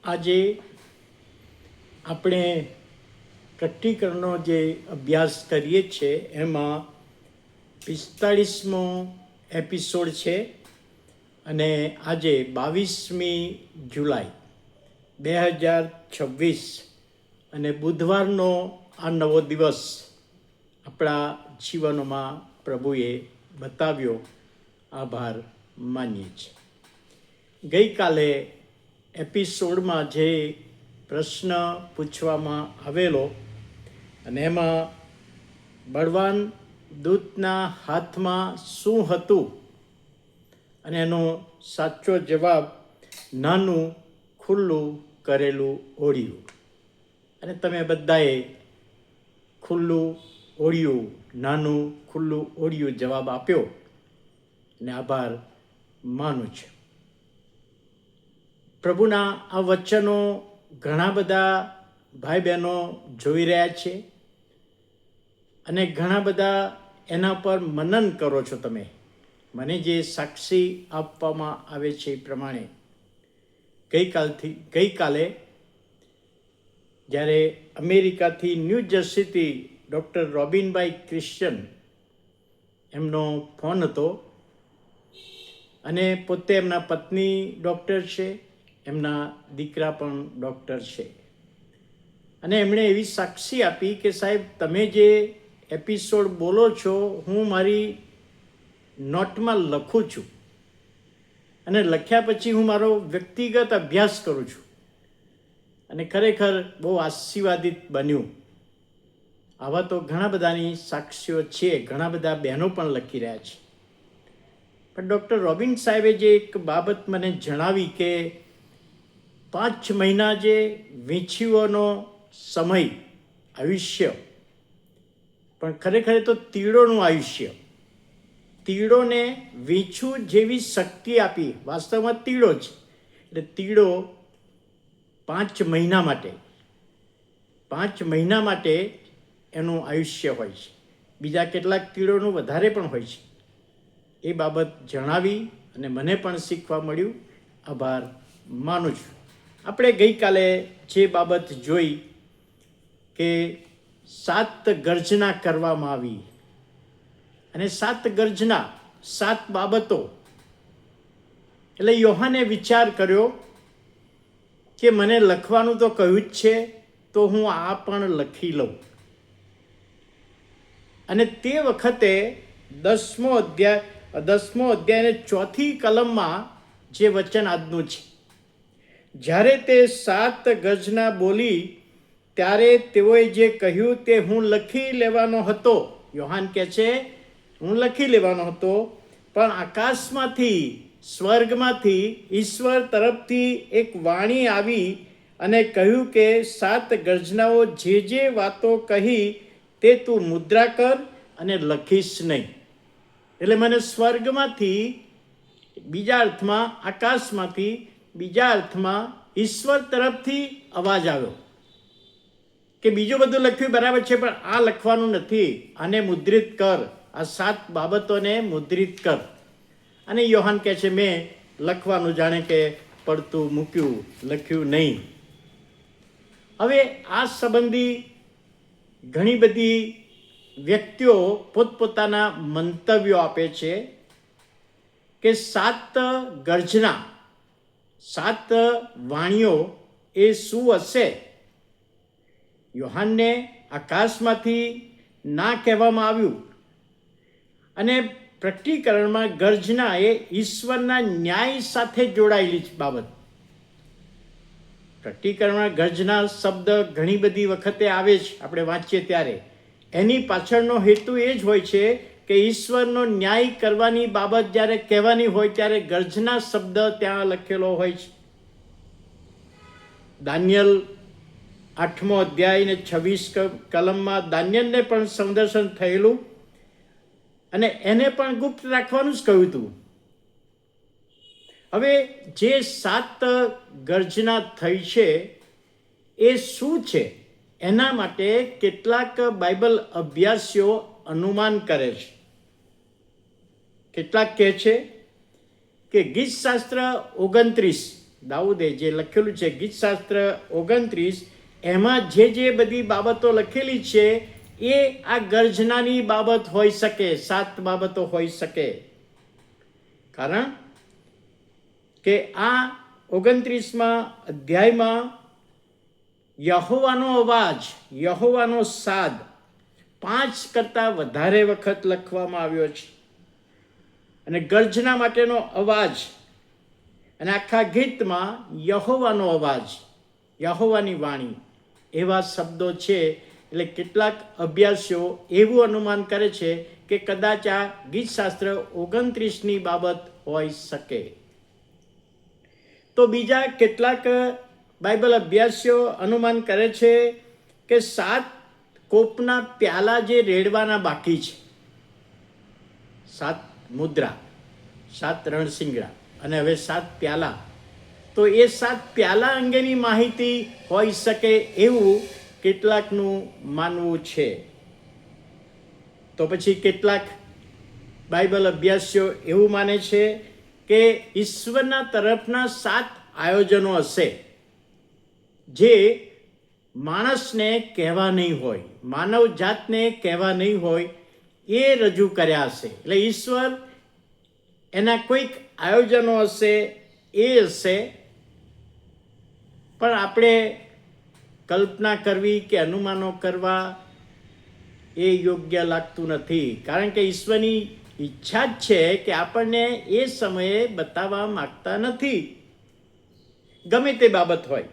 આજે આપણે કટ્ટીકરણનો જે અભ્યાસ કરીએ છીએ એમાં 45મો એપિસોડ છે અને આજે 22મી જુલાઈ 2026 અને બુધવારનો આ નવો દિવસ આપણા જીવનોમાં પ્રભુએ બતાવ્યો. આભાર માનીએ છીએ. ગઈકાલે એપિસોડમાં જે પ્રશ્ન પૂછવામાં આવેલો અને એમાં બળવાન દૂતના હાથમાં શું હતું અને એનો સાચો જવાબ નાનું ખુલ્લું કરેલું ઓળિયું. અને તમે બધાએ ખુલ્લું ઓળિયું, નાનું ખુલ્લું ઓળિયું જવાબ આપ્યો અને આભાર માનું છું. પ્રભુના આ વચનો ઘણા બધા ભાઈ બહેનો જોઈ રહ્યા છે અને ઘણા બધા એના પર મનન કરો છો. તમે મને જે સાક્ષી આપવામાં આવે છે એ પ્રમાણે ગઈકાલે જ્યારે અમેરિકાથી ન્યૂ જર્સીથી ડૉક્ટર રોબિનભાઈ ક્રિશ્ચન એમનો ફોન હતો અને પોતે એમના પત્ની ડૉક્ટર છે, એમના દીકરા પણ ડૉક્ટર છે અને એમણે એવી સાક્ષી આપી કે સાહેબ તમે જે એપિસોડ બોલો છો હું મારી નોટમાં લખું છું અને લખ્યા પછી હું મારો વ્યક્તિગત અભ્યાસ કરું છું અને ખરેખર બહુ આશીર્વાદિત બન્યું. આવા તો ઘણા બધાની સાક્ષીઓ છે, ઘણા બધા બહેનો પણ લખી રહ્યા છે. પણ ડૉક્ટર રોબિન સાહેબે જે એક બાબત મને જણાવી કે 5 મહિના જે વીંછીઓનો સમય, આયુષ્ય, પણ ખરેખર તો તીડોનું આયુષ્ય. તીડોને વીંછું જેવી શક્તિ આપી, વાસ્તવમાં તીડો છે. એટલે તીડો 5 મહિના માટે એનું આયુષ્ય હોય છે. બીજા કેટલાક તીડોનું વધારે પણ હોય છે. એ બાબત જણાવી અને મને પણ શીખવા મળ્યું. આભાર માનું છું. આપણે ગઈકાલે જે બાબત જોઈ કે 7 ગર્જના કરવામાં આવી અને 7 ગર્જના 7 બાબતો. એટલે યોહાને વિચાર કર્યો કે મને લખવાનું તો કહ્યું જ છે તો હું આ પણ લખી લઉં. અને તે વખતે 10મો અધ્યાય અને 4થી કલમમાં જે વચન આજનું છે, જ્યારે તે 7 ગર્જના બોલી ત્યારે તેઓએ જે કહ્યું તે હું લખી લેવાનો હતો. યોહાન કહે છે હું લખી લેવાનો હતો, પણ આકાશમાંથી, સ્વર્ગમાંથી ઈશ્વર તરફથી એક વાણી આવી અને કહ્યું કે 7 ગર્જનાઓ જે વાતો કહી તે તું મુદ્રા કર અને લખીશ નહીં. એટલે મને સ્વર્ગમાંથી, બીજા અર્થમાં આકાશમાંથી, બીજા અર્થમાં ઈશ્વર તરફથી અવાજ આવ્યો કે બીજું બધું લખ્યું બરાબર છે પણ આ લખવાનું નથી, આને મુદ્રિત કર, આ 7 બાબતોને મુદ્રિત કર. અને યોહાન કહે છે મેં લખવાનું જાણે કે પડતું મૂક્યું, લખ્યું નહીં. હવે આ સંબંધી ઘણી બધી વ્યક્તિઓ પોતપોતાના મંતવ્યો આપે છે કે 7 ગર્જના, 7 વાણીઓ એ શું હશે? યોહાનને આકાશમાંથી ના કહેવામાં આવ્યું અને પ્રકટીકરણમાં ગર્જના એ ઈશ્વરના ન્યાય સાથે જોડાયેલી બાબત. પ્રકટીકરણમાં ગર્જના શબ્દ ઘણી બધી વખતે આવે છે, આપણે વાંચીએ ત્યારે. એની પાછળનો હેતુ એ જ હોય છે કે ઈશ્વરનો ન્યાય કરવાની બાબત જ્યારે કહેવાની હોય ત્યારે ગર્જના શબ્દ ત્યાં લખેલો હોય છે. દાનિયેલ 8મો અધ્યાય ને 26 કલમમાં દાનિયેલને પણ સંદર્શન થયેલું અને એને પણ ગુપ્ત રાખવાનું જ કહ્યું હતું. હવે જે 7 ગર્જના થઈ છે એ શું છે? એના માટે કેટલાક બાઇબલ અભ્યાસીઓ અનુમાન કરે છે. કેટલાક કહે છે કે ગીતશાસ્ત્ર 29 દાઉદે જે લખેલું છે ગીતશાસ્ત્ર 29, એમાં જે બધી બાબતો લખેલી છે એ આ ગર્જનાની બાબત હોઈ શકે, 7 બાબતો હોઈ શકે. કારણ કે આ 29મા અધ્યાયમાં યહોવાનો અવાજ, યહોવાનો સાદ 5 કરતાં વધારે વખત લખવામાં આવ્યો છે. અને ગર્જના માટેનો અવાજ, અને આખા ગીતમાં યહોવાનો અવાજ, યહોવાની વાણી, એવા શબ્દો છે. એટલે કેટલાક અભ્યાસીઓ એવું અનુમાન કરે છે કે કદાચ આ ગીતશાસ્ત્ર 29ની બાબત હોઈ શકે. તો બીજા કેટલાક બાઇબલ અભ્યાસીઓ અનુમાન કરે છે કે 7 કોપના પ્યાલા જે રેડવાના બાકી છે, 7 મુદ્રા, 7 રણસિંગડા અને હવે 7 પ્યાલા, તો એ 7 પ્યાલા અંગેની માહિતી હોઈ શકે એવું કેટલાકનું માનવું છે. તો પછી કેટલાક બાઇબલ અભ્યાસીઓ એવું માને છે કે ઈશ્વરના તરફના 7 આયોજનો હશે જે માણસને કહેવા નહીં હોય, માનવ જાતને કહેવા નહીં હોય, એ રજૂ કર્યા હશે. એટલે ઈશ્વર એના કોઈક આયોજનો હશે, એ હશે. પણ આપણે કલ્પના કરવી કે અનુમાનો કરવા એ યોગ્ય લાગતું નથી. કારણ કે ઈશ્વરની ઈચ્છા જ છે કે આપણને એ સમયે બતાવવા માગતા નથી, ગમે તે બાબત હોય.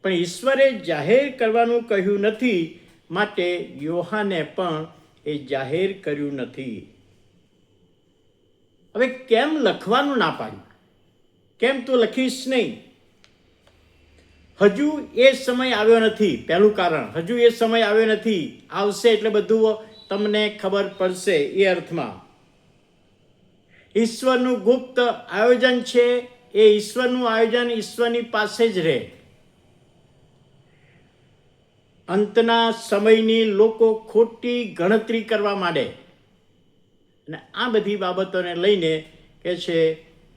પણ ઈશ્વરે જાહેર કરવાનું કહ્યું નથી, માટે યોહાને પણ એ જાહેર કર્યું નથી. હવે કેમ લખવાનું ના પાડ્યું? કેમ તું લખીશ નહીં? હજુ એ સમય આવ્યો નથી. પહેલું કારણ, હજુ એ સમય આવ્યો નથી. આવશે એટલે બધું તમને ખબર પડશે. એ અર્થમાં ઈશ્વરનું ગુપ્ત આયોજન છે. એ ઈશ્વરનું આયોજન ઈશ્વરની પાસે જ રહે. અંતના સમયની લોકો ખોટી ગણતરી કરવા માંડે, અને આ બધી બાબતોને લઈને કે છે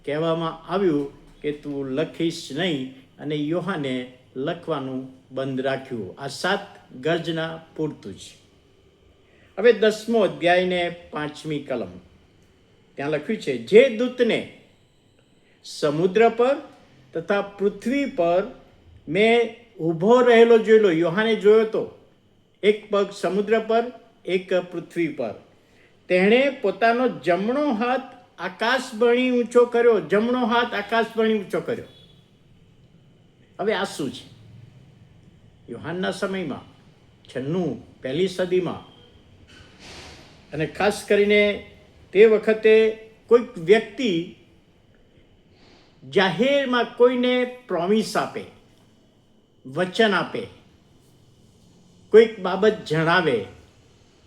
કહેવામાં આવ્યું કે તું લખીશ નહીં, અને યોહાને લખવાનું બંધ રાખ્યું. આ 7 ગર્જના પૂરતું જ. હવે 10મો અધ્યાય ને 5મી કલમ, ત્યાં લખ્યું છે, જે દૂતને સમુદ્ર પર તથા પૃથ્વી પર મેં ઊભો રહેલો જોયેલો, યોહાને જોયો તો, એક પગ સમુદ્ર પર, એક પૃથ્વી પર. તેણે પોતાનો જમણો હાથ આકાશભણી ઊંચો કર્યો, જમણો હાથ આકાશભણી ઊંચો કર્યો. હવે આ શું છે? યોહાનના સમયમાં 1 સદીમાં, અને ખાસ કરીને તે વખતે કોઈક વ્યક્તિ જાહેરમાં કોઈને પ્રોમિસ આપે, વચન આપે, કોઈક બાબત જણાવે,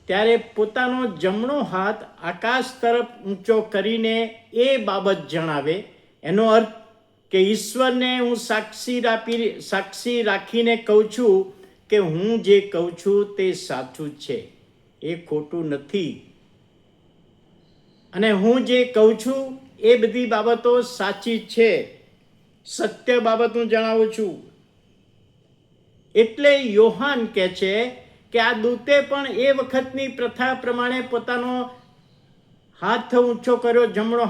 ત્યારે પોતાનો જમણો હાથ આકાશ તરફ ઊંચો કરીને એ બાબત જણાવે. એનો અર્થ કે ઈશ્વરને હું સાક્ષી રાખીને કહું છું કે હું જે કહું છું તે સાચું જ છે, એ ખોટું નથી, અને હું જે કહું છું એ બધી બાબતો સાચી છે, સત્ય બાબત હું જણાવું છું. એટલે યોહાન કહે છે કે આ દૂતે પણ એ વખતની પ્રથા પ્રમાણે પોતાનો હાથ ઊંચો કર્યો, જમણો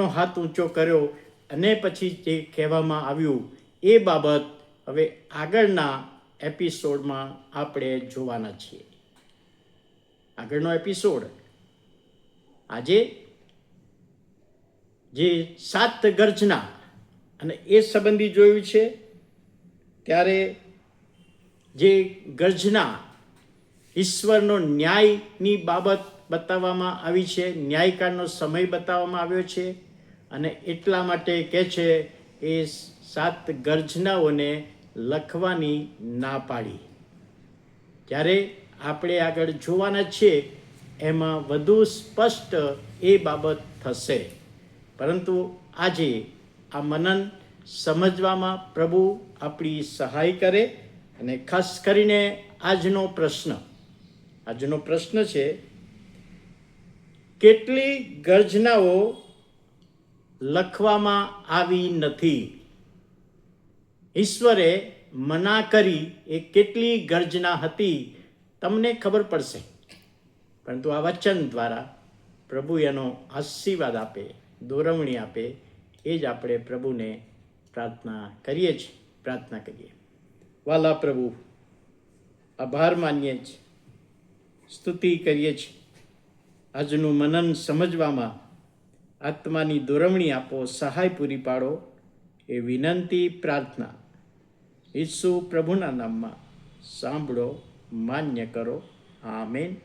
હાથ ઊંચો કર્યો, અને પછી જે કહેવામાં આવ્યું એ બાબત હવે આગળના એપિસોડમાં આપણે જોવાના છીએ. આગળનો એપિસોડ આજે જે 7 ગર્જના અને એ સંબંધી જોયું છે. ત્યારે જે ગર્જના ઈશ્વરનો ન્યાયની બાબત બતાવવામાં આવી છે, ન્યાયકાળનો સમય બતાવવામાં આવ્યો છે, અને એટલા માટે કહે છે એ 7 ગર્જનાઓને લખવાની ના પાડી. જ્યારે આપણે આગળ જોવાના છીએ એમાં વધુ સ્પષ્ટ એ બાબત થશે. પરંતુ આજે આ મનન સમજવામાં પ્રભુ આપણી સહાય કરે. અને ખાસ કરીને આજનો પ્રશ્ન છે, કેટલી ગર્જનાઓ લખવામાં આવી નથી. ઈશ્વરે મના કરી એ કેટલી ગર્જના હતી તમને ખબર પડશે, પરંતુ આ વચન દ્વારા પ્રભુ એનો આશીર્વાદ આપે, દોરવણી આપે, એ જ આપણે પ્રભુને પ્રાર્થના કરીએ છીએ. પ્રાર્થના કરીએ. વાલા પ્રભુ, આભાર માનીએ છીએ, સ્તુતિ કરીએ છીએ. આજનું મનન સમજવામાં આત્માની દોરવણી આપો, સહાય પૂરી પાડો, એ વિનંતી પ્રાર્થના ઈસુ પ્રભુના નામમાં સાંભળો, માન્ય કરો. આમેન.